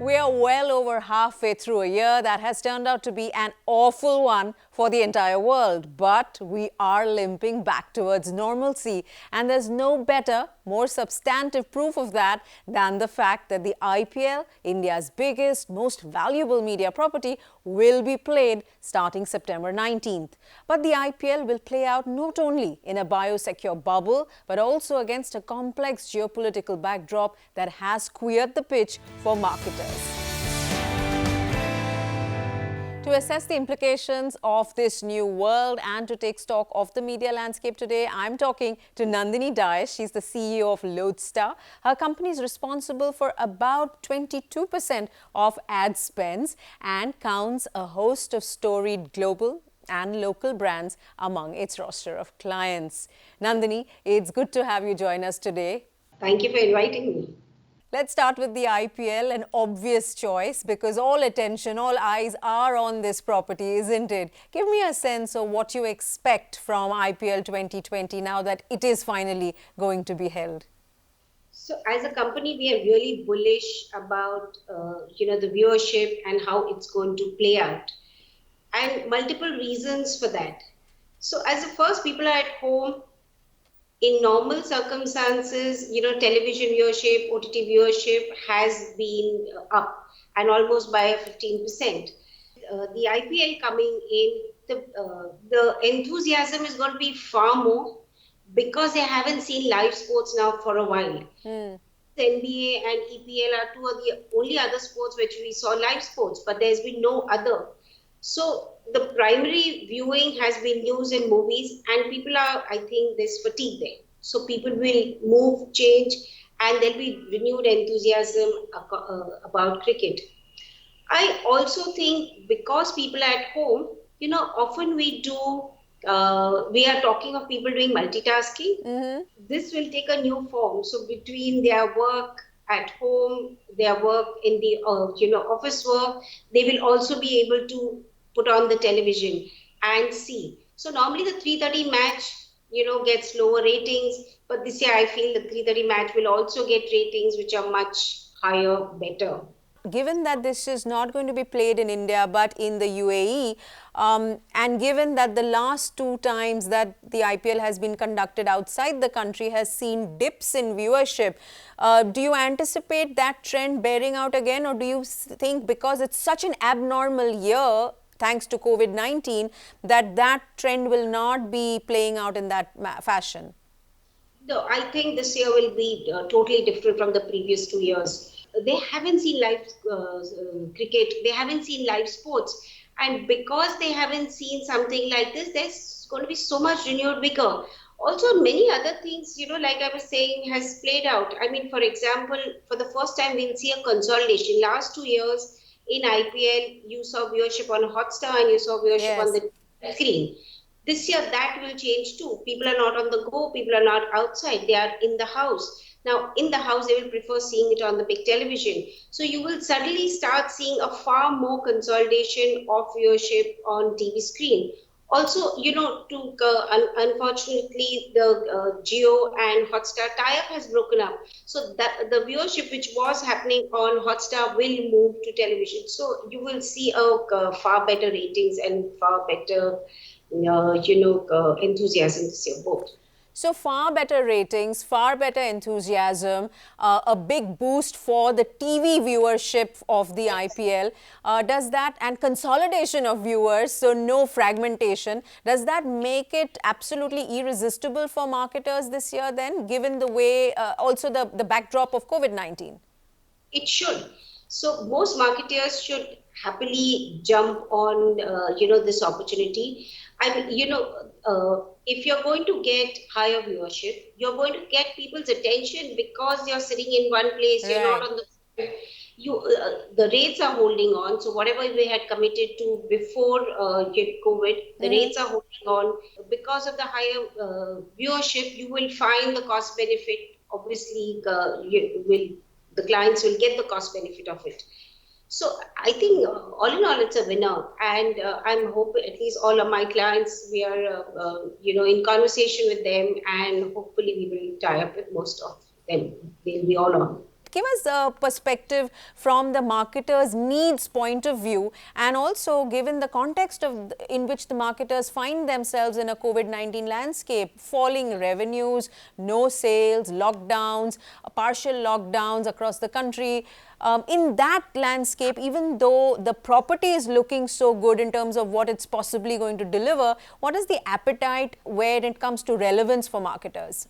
We are well over halfway through a year that has turned out to be an awful one for the entire world. But we are limping back towards normalcy. And there's no better, more substantive proof of that than the fact that the IPL, India's biggest, most valuable media property, will be played starting September 19th. But the IPL will play out not only in a biosecure bubble, but also against a complex geopolitical backdrop that has queered the pitch for marketers. To assess the implications of this new world and to take stock of the media landscape today, I'm talking to Nandini Dayesh. She's the CEO of Lodestar. Her company is responsible for about 22% of ad spends and counts a host of storied global and local brands among its roster of clients. Nandini, it's good to have you join us today. Thank you for inviting me. Let's start with the IPL, an obvious choice because all attention, all eyes are on this property, isn't it? Give me a sense of what you expect from IPL 2020 now that it is finally going to be held. So, as a company, we are really bullish about the viewership and how it's going to play out, and multiple reasons for that. So, as a first, people are at home. In normal circumstances, television viewership, OTT viewership has been up and almost by 15%. The IPL coming in, the enthusiasm is going to be far more because they haven't seen live sports now for a while. NBA and EPL are two of the only other sports which we saw live sports, but there's been no other. So the primary viewing has been news and movies, and people are, I think, there's fatigue there. So people will move, change, and there'll be renewed enthusiasm about cricket. I also think because people are at home, often we are talking of people doing multitasking. This will take a new form. So between their work at home, their work in the office work, they will also be able to put on the television and see. So normally the 3:30 match, gets lower ratings, but this year I feel the 3:30 match will also get ratings which are much higher, better. Given that this is not going to be played in India but in the UAE, and given that the last two times that the IPL has been conducted outside the country has seen dips in viewership, do you anticipate that trend bearing out again, or do you think because it's such an abnormal year thanks to COVID-19 that trend will not be playing out in that fashion? No, I think this year will be totally different from the previous 2 years. They haven't seen live cricket, they haven't seen live sports. And because they haven't seen something like this, there's going to be so much renewed vigor. Also, many other things, like I was saying, has played out. I mean, for example, for the first time, we'll see a consolidation. Last 2 years in IPL, you saw viewership on Hotstar and you saw viewership on the screen. This year, that will change too. People are not on the go, people are not outside, they are in the house. Now, in the house, they will prefer seeing it on the big television. So you will suddenly start seeing a far more consolidation of viewership on TV screen. Also, unfortunately, the Jio and Hotstar tie-up has broken up. So that the viewership which was happening on Hotstar will move to television. So you will see a far better ratings and far better, enthusiasm this year, both. So far better ratings, far better enthusiasm, a big boost for the TV viewership of the IPL. Does that, and consolidation of viewers, so no fragmentation, does that make it absolutely irresistible for marketers this year then, given the way, also the backdrop of COVID-19? It should. So most marketers should happily jump on, this opportunity. I mean, if you're going to get higher viewership, you're going to get people's attention because you're sitting in one place, you're not on the... the rates are holding on. So whatever we had committed to before COVID, the rates are holding on. Because of the higher viewership, you will find the cost benefit. Obviously, the clients will get the cost benefit of it. So I think all in all, it's a winner. And I'm hoping at least all of my clients, we are, in conversation with them, and hopefully we will tie up with most of them. They'll be all on. give us a perspective from the marketers' needs point of view, and also given the context of in which the marketers find themselves in a COVID-19 landscape, falling revenues, no sales, lockdowns, partial lockdowns across the country. In that landscape, even though the property is looking so good in terms of what it's possibly going to deliver, what is the appetite where it comes to relevance for marketers?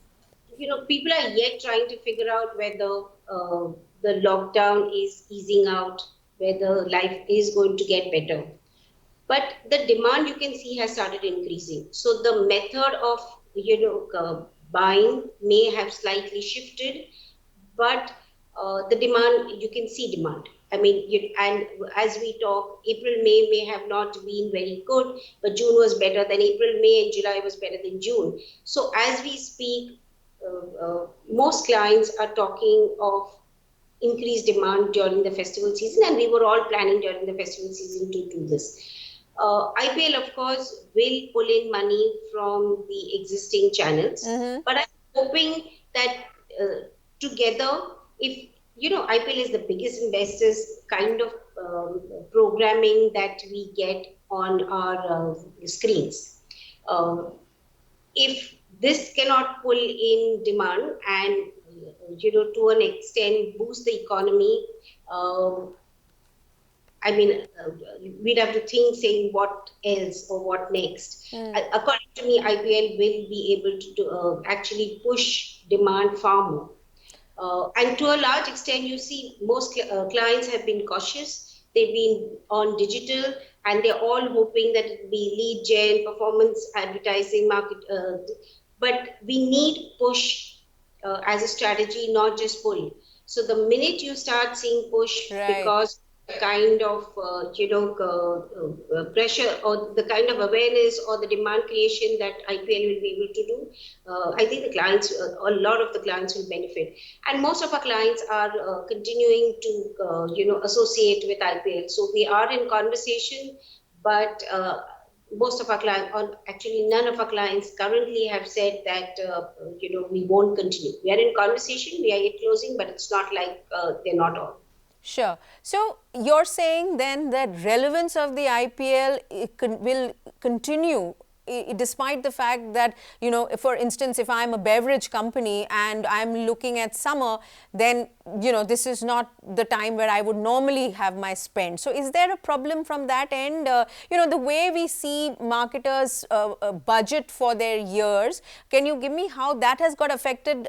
People are yet trying to figure out whether the lockdown is easing out, whether life is going to get better. But the demand you can see has started increasing. So the method of buying may have slightly shifted, but the demand, you can see demand. I mean, and as we talk, April, May have not been very good, but June was better than April, May, and July was better than June. So as we speak, most clients are talking of increased demand during the festival season, and we were all planning during the festival season to do this. IPL, of course, will pull in money from the existing channels, but I'm hoping that together, if IPL is the biggest investors kind of programming that we get on our screens. If this cannot pull in demand and to an extent boost the economy, I mean, we'd have to think, saying what else or what next. According to me, IPL will be able to actually push demand far more. And to a large extent, you see, most clients have been cautious. They've been on digital, and they're all hoping that it will be lead gen, performance advertising, market. But we need push as a strategy, not just pull. So the minute you start seeing push, because kind of pressure or the kind of awareness or the demand creation that IPL will be able to do, I think the clients, a lot of the clients will benefit, and most of our clients are continuing to associate with IPL. So we are in conversation, but most of our clients, or actually none of our clients currently have said that we won't continue. We are in conversation, we are yet closing, but it's not like they're not on. Sure. So you're saying then that relevance of the IPL will continue despite the fact that, for instance, if I'm a beverage company and I'm looking at summer, then, this is not the time where I would normally have my spend. So is there a problem from that end? The way we see marketers budget for their years, can you give me how that has got affected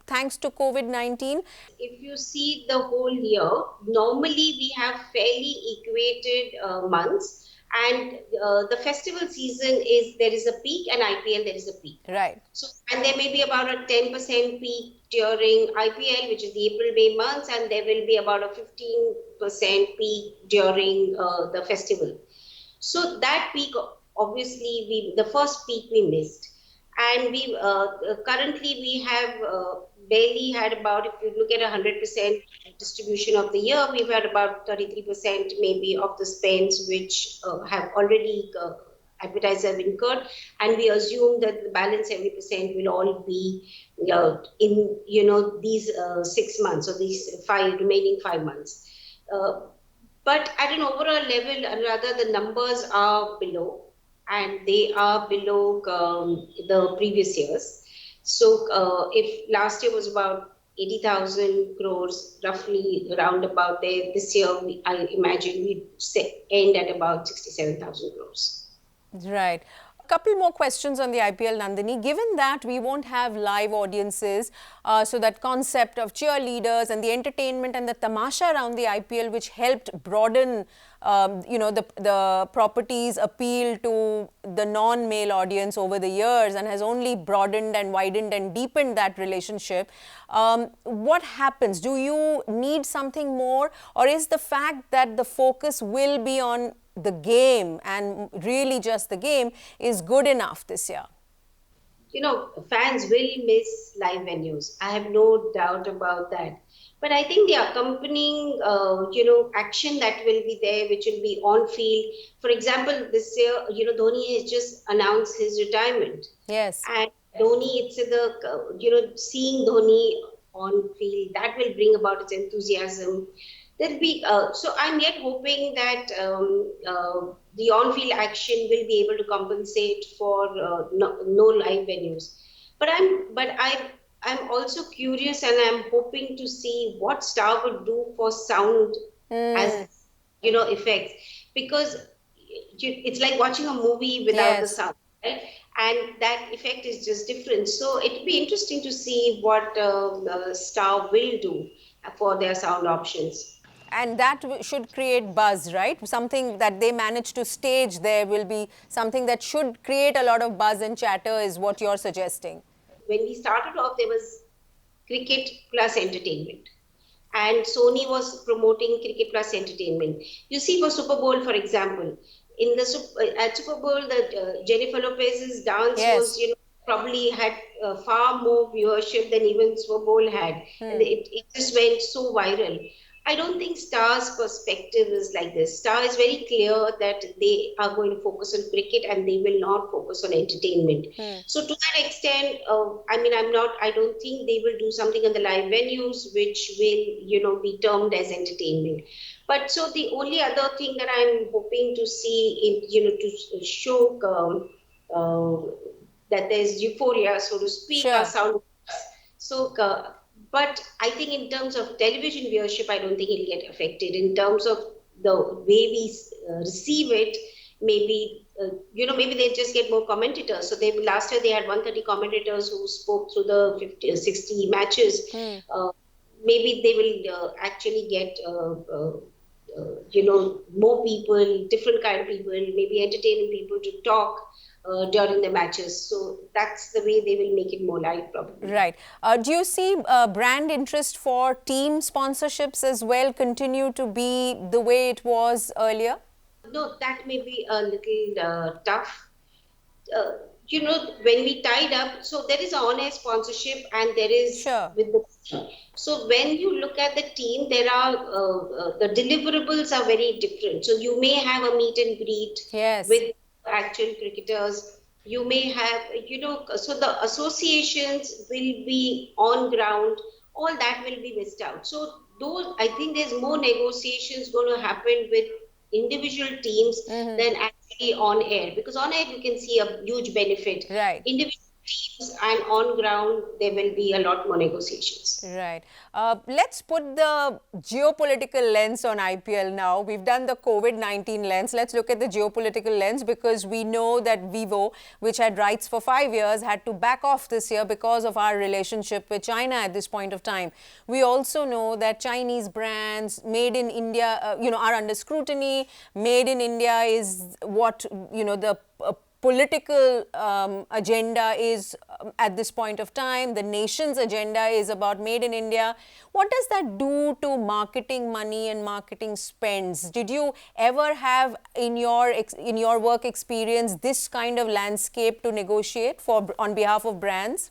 thanks to COVID-19? If you see the whole year, normally we have fairly equated months. And the festival season there is a peak, and IPL there is a peak. Right. So, and there may be about a 10% peak during IPL, which is the April-May months, and there will be about a 15% peak during the festival. So that peak, obviously, the first peak we missed. And we currently we have barely had about, if you look at 100% distribution of the year, we've had about 33% maybe of the spends which have already advertisers have incurred, and we assume that the balance 70% will all be in these 6 months or these remaining 5 months. But at an overall level, rather the numbers are below. And they are below the previous years. So if last year was about 80,000 crores, roughly around about there, this year I imagine we'd end at about 67,000 crores. Right. Couple more questions on the IPL, Nandini. Given that we won't have live audiences, so that concept of cheerleaders and the entertainment and the tamasha around the IPL, which helped broaden, the property's appeal to the non-male audience over the years and has only broadened and widened and deepened that relationship. What happens? Do you need something more, or is the fact that the focus will be on the game and really just the game is good enough this year? Fans will miss live venues. I have no doubt about that. But I think the accompanying, action that will be there, which will be on field. For example, this year, Dhoni has just announced his retirement. Yes. And Dhoni, it's seeing Dhoni on field, that will bring about its enthusiasm. There'll be so I'm yet hoping that the on-field action will be able to compensate for no live venues. But I'm also curious, and I'm hoping to see what Star would do for sound as Mm, effects, because it's like watching a movie without the yes. sound, right? And that effect is just different. So it'll be interesting to see what Star will do for their sound options. And that should create buzz, right? Something that they manage to stage there will be something that should create a lot of buzz and chatter, is what you're suggesting. When we started off, there was cricket plus entertainment, and Sony was promoting cricket plus entertainment. You see, for Super Bowl, for example, in the at Super Bowl, the Jennifer Lopez's dance was, Yes. probably had far more viewership than even Super Bowl had, and it just went so viral. I don't think Star's perspective is like this. Star is very clear that they are going to focus on cricket and they will not focus on entertainment. So to that extent, I mean, I don't think they will do something on the live venues which will, be termed as entertainment. But so the only other thing that I'm hoping to see, to show that there's euphoria, so to speak, are Sure. sound. So, but I think in terms of television viewership, I don't think it'll get affected. In terms of the way we receive it, maybe maybe they just get more commentators. So they last year they had 130 commentators who spoke through the 50, 60 matches. Uh, Maybe they will actually get more people, different kind of people, maybe entertaining people to talk during the matches. So that's the way they will make it more live, probably. Right. Do you see brand interest for team sponsorships as well continue to be the way it was earlier? No, that may be a little tough. uh, when we tied up, so there is on-air sponsorship and there is Sure. with the team. So when you look at the team, there are the deliverables are very different. So you may have a meet and greet Yes. with actual cricketers. You may have, so the associations will be on ground. All that will be missed out. So those, I think there's more negotiations going to happen with individual teams than actually on air, because on air you can see a huge benefit. Right. Individual teams and on ground there will be a lot more negotiations. Right. Let's put the geopolitical lens on IPL now. We've done the COVID-19 lens. Let's look at the geopolitical lens, because we know that Vivo, which had rights for 5 years, had to back off this year because of our relationship with China at this point of time. We also know that Chinese brands made in India, are under scrutiny. Made in India is what, the political agenda is at this point of time. The nation's agenda is about made in India. What does that do to marketing money and marketing spends? Did you ever have in your work experience this kind of landscape to negotiate for on behalf of brands?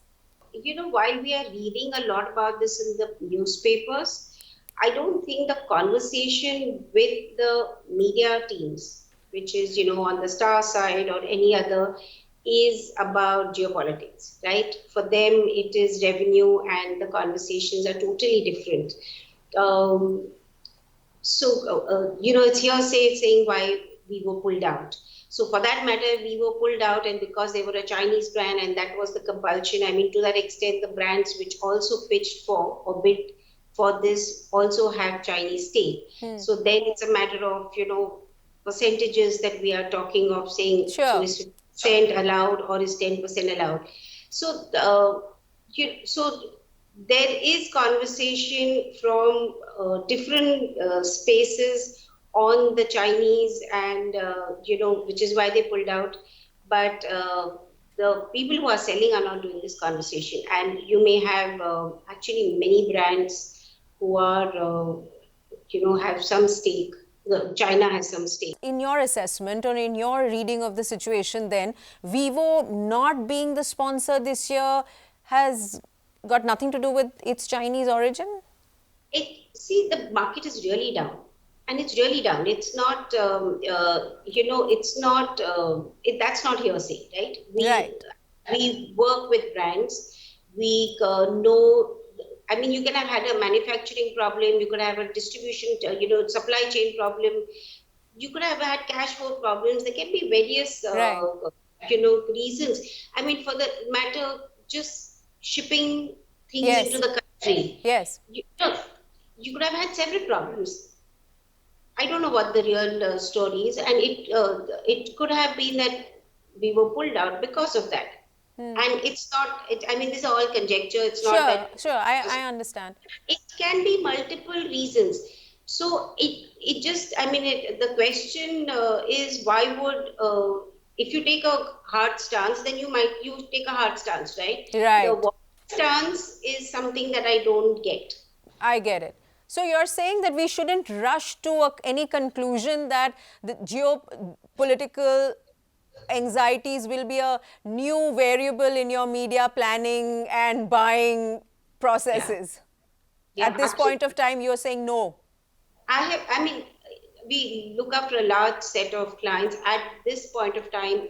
While we are reading a lot about this in the newspapers, I don't think the conversation with the media teams, which is, on the Star side or any other, is about geopolitics, right? For them, it is revenue, and the conversations are totally different. Um, it's hearsay saying why we were pulled out. So for that matter, we were pulled out, and because they were a Chinese brand, and that was the compulsion. I mean, to that extent, the brands which also pitched for or bid for this also have Chinese stake. So then it's a matter of, percentages that we are talking of, saying, so Sure. is 50% allowed or is 10% allowed? So, so there is conversation from different spaces on the Chinese, and which is why they pulled out. But the people who are selling are not doing this conversation, and you may have actually many brands who are, have some stake. China has some stake. In your assessment or in your reading of the situation, then Vivo not being the sponsor this year has got nothing to do with its Chinese origin? The market is really down, and it's really down. It's not, it's not. That's not hearsay, right? Right. We work with brands. We know, I mean, you can have had a manufacturing problem, you could have a distribution, supply chain problem, you could have had cash flow problems. There can be various, Right. reasons. I mean, for the matter, just shipping things into Yes. the country, Yes. you could have had several problems. I don't know what the real story is, and it could have been that we were pulled out because of that. And it's not. I mean, these are all conjecture. It's not Sure. that Sure. I understand. it can be multiple reasons. So it just. I mean, the question is why would if you take a hard stance, then you take a hard stance, right? The Right. walk stance is something that I don't get. I get it. So you're saying that we shouldn't rush to any conclusion that the geopolitical anxieties will be a new variable in your media planning and buying Yeah, processes. yeah, At this point of absolutely. time, you're saying no. I mean, we look after a large set of clients. At this point of time,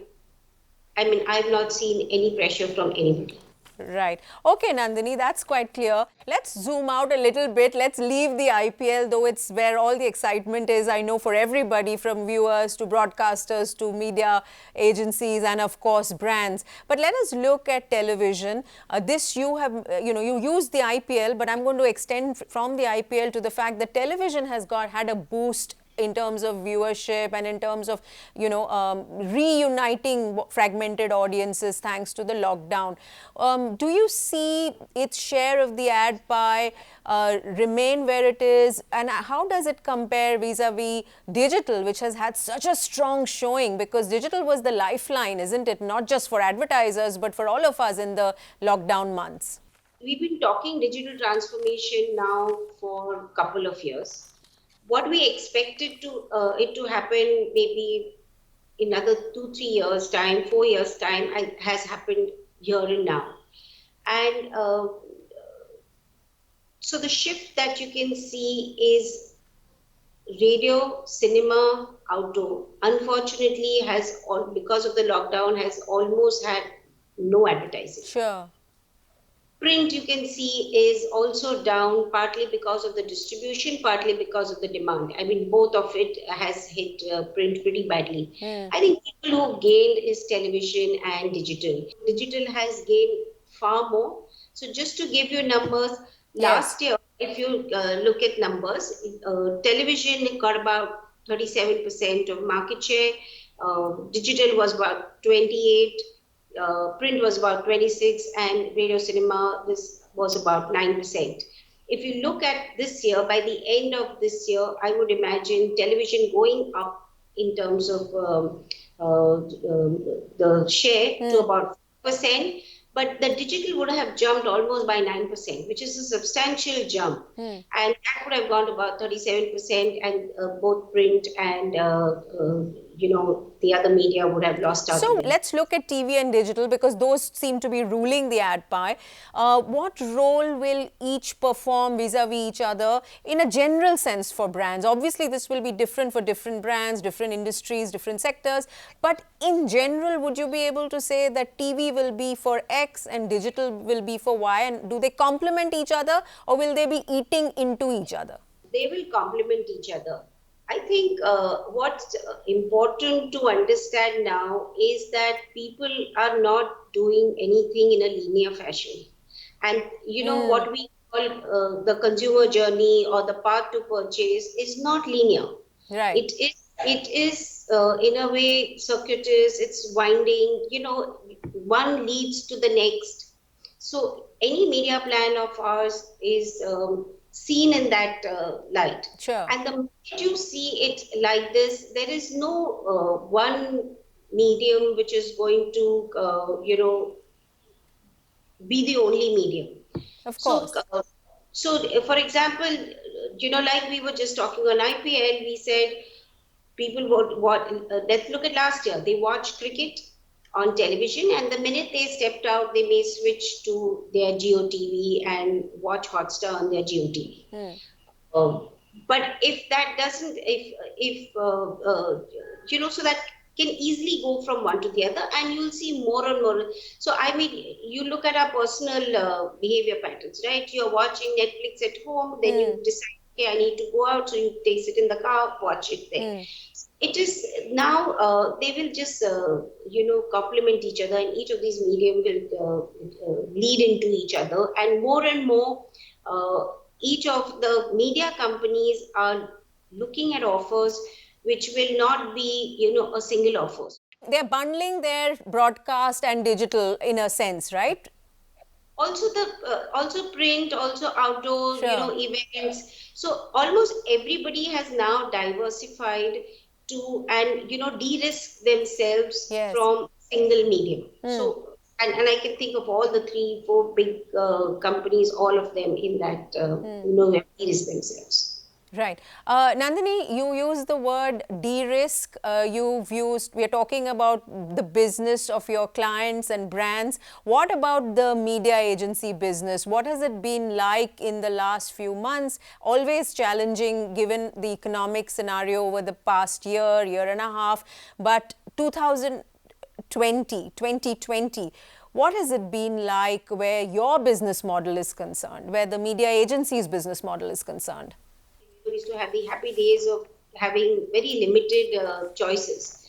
I mean, I've not seen any pressure from anybody. Right. Okay, Nandini, that's quite clear. Let's zoom out a little bit. Let's leave the IPL, though it's where all the excitement is, I know, for everybody, from viewers to broadcasters to media agencies and, of course, brands. But let us look at television. This you have, you use the IPL, but I'm going to extend from the IPL to the fact that television has had a boost in terms of viewership and in terms of reuniting fragmented audiences thanks to the lockdown. Do you see its share of the ad pie remain where it is, and how does it compare vis-a-vis digital, which has had such a strong showing, because digital was the lifeline, isn't it, not just for advertisers but for all of us in the lockdown months? We've been talking digital transformation now for a couple of years. What we expected it to happen maybe in another 2 3 years time, 4 years time, and has happened here and now. And so the shift that you can see is radio, cinema, outdoor. Unfortunately, has all because of the lockdown has almost had no advertising. Sure. Print, you can see, is also down, partly because of the distribution, partly because of the demand. I mean, both of it has hit print pretty badly. I think people who gained is television and digital. Digital has gained far more. So just to give you numbers, Yes. last year, if you look at numbers, television got about 37% of market share. Digital was about 28, print was about 26, and radio cinema, this was about 9%. If you look at this year, by the end of this year, I would imagine television going up in terms of the share to about 4%, but the digital would have jumped almost by 9%, which is a substantial jump. And that would have gone to about 37%, and both print and the other media would have lost out So again. let's look at TV and digital, because those seem to be ruling the ad pie. What role will each perform vis-a-vis each other in a general sense for brands? Obviously, this will be different for different brands, different industries, different sectors. But in general, would you be able to say that TV will be for X and digital will be for Y? And do they complement each other, or will they be eating into each other? They will complement each other. I think what's important to understand now is that people are not doing anything in a linear fashion. And what we call the consumer journey or the path to purchase is not linear. Right. It is in a way circuitous, it's winding, one leads to the next. So any media plan of ours is seen in that light. Sure. And the moment you see it like this, there is no one medium which is going to, be the only medium. Of So, course. for example, like we were just talking on IPL, we said people let's look at last year. They watched cricket on television, and the minute they stepped out, they may switch to their Jio TV and watch Hotstar on their Jio TV. But if that doesn't, if so that can easily go from one to the other, and you'll see more and more. So, I mean, you look at our personal behavior patterns, right? You're watching Netflix at home, then you decide, okay, I need to go out, so you take it in the car, watch it there. It is now they will just complement each other, and each of these medium will lead into each other, and more each of the media companies are looking at offers which will not be a single offer. They're bundling their broadcast and digital in a sense, right? Also the also print, also outdoor Sure. events. So almost everybody has now diversified to and de-risk themselves Yes. from single medium. So and I can think of all the three four big companies, all of them in that have de-risked themselves. Right. Nandini, you use the word de-risk. We are talking about the business of your clients and brands. What about the media agency business? What has it been like in the last few months? Always challenging given the economic scenario over the past year and a half. But 2020, what has it been like where your business model is concerned, where the media agency's business model is concerned? We used to have the happy days of having very limited choices.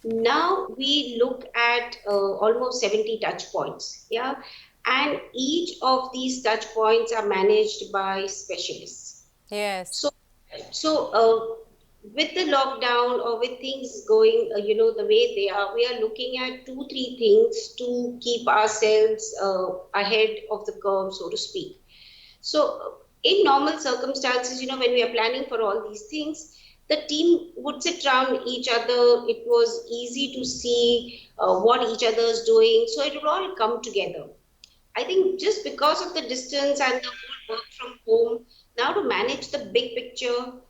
Now we look at almost 70 touch points, yeah, and each of these touch points are managed by specialists. Yes. So, with the lockdown or with things going, the way they are, we are looking at two, three things to keep ourselves ahead of the curve, so to speak. So, in normal circumstances, when we are planning for all these things, the team would sit around each other. It was easy to see what each other is doing. So, it would all come together. I think just because of the distance and the whole work from home, now to manage the big picture,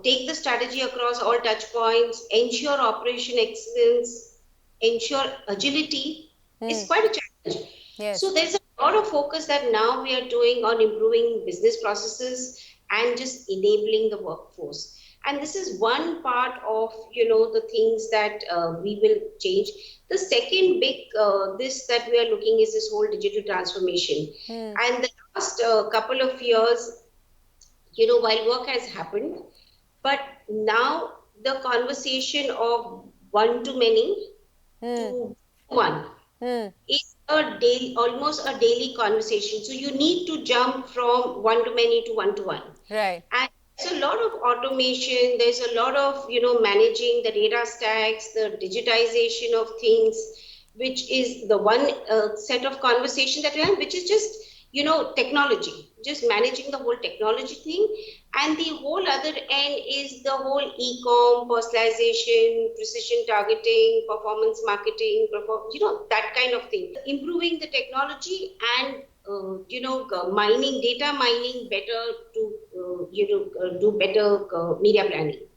take the strategy across all touch points, ensure operation excellence, ensure agility is quite a challenge. Yes. So there's a lot of focus that now we are doing on improving business processes and just enabling the workforce. And this is one part of the things that we will change. The second big this that we are looking is this whole digital transformation. And the last couple of years, while work has happened, but now the conversation of one to many to one is a daily, almost a daily conversation. So you need to jump from one to many to one to one. Right. And there's a lot of automation. There's a lot of managing the data stacks, the digitization of things, which is the one set of conversation that we have, which is just technology, just managing the whole technology thing. And the whole other end is the whole e-com, personalization, precision targeting, performance marketing, that kind of thing. Improving the technology and mining, data mining better to do better media planning.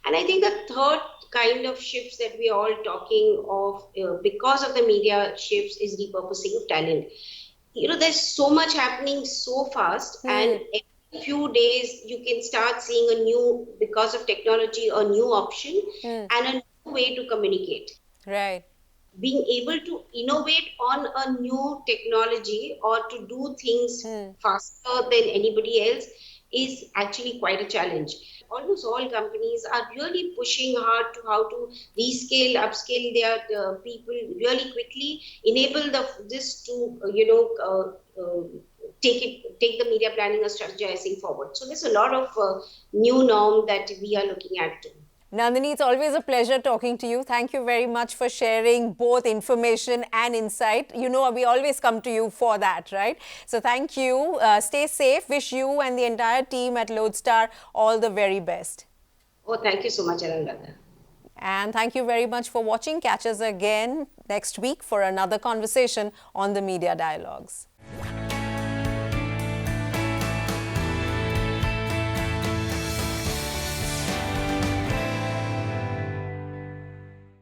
And I think the third kind of shifts that we are all talking of because of the media shifts is repurposing of talent. There's so much happening so fast, and every few days you can start seeing a new, because of technology, a new option and a new way to communicate. Right. Being able to innovate on a new technology or to do things faster than anybody else is actually quite a challenge. Almost all companies are really pushing hard to how to rescale, upscale their people really quickly, enable this to take the media planning or strategizing forward. So there's a lot of new norm that we are looking at too. Nandini, it's always a pleasure talking to you. Thank you very much for sharing both information and insight. We always come to you for that, right? So thank you. Stay safe. Wish you and the entire team at Lodestar all the very best. Oh, thank you so much, Anuradha. And thank you very much for watching. Catch us again next week for another conversation on the Media Dialogues.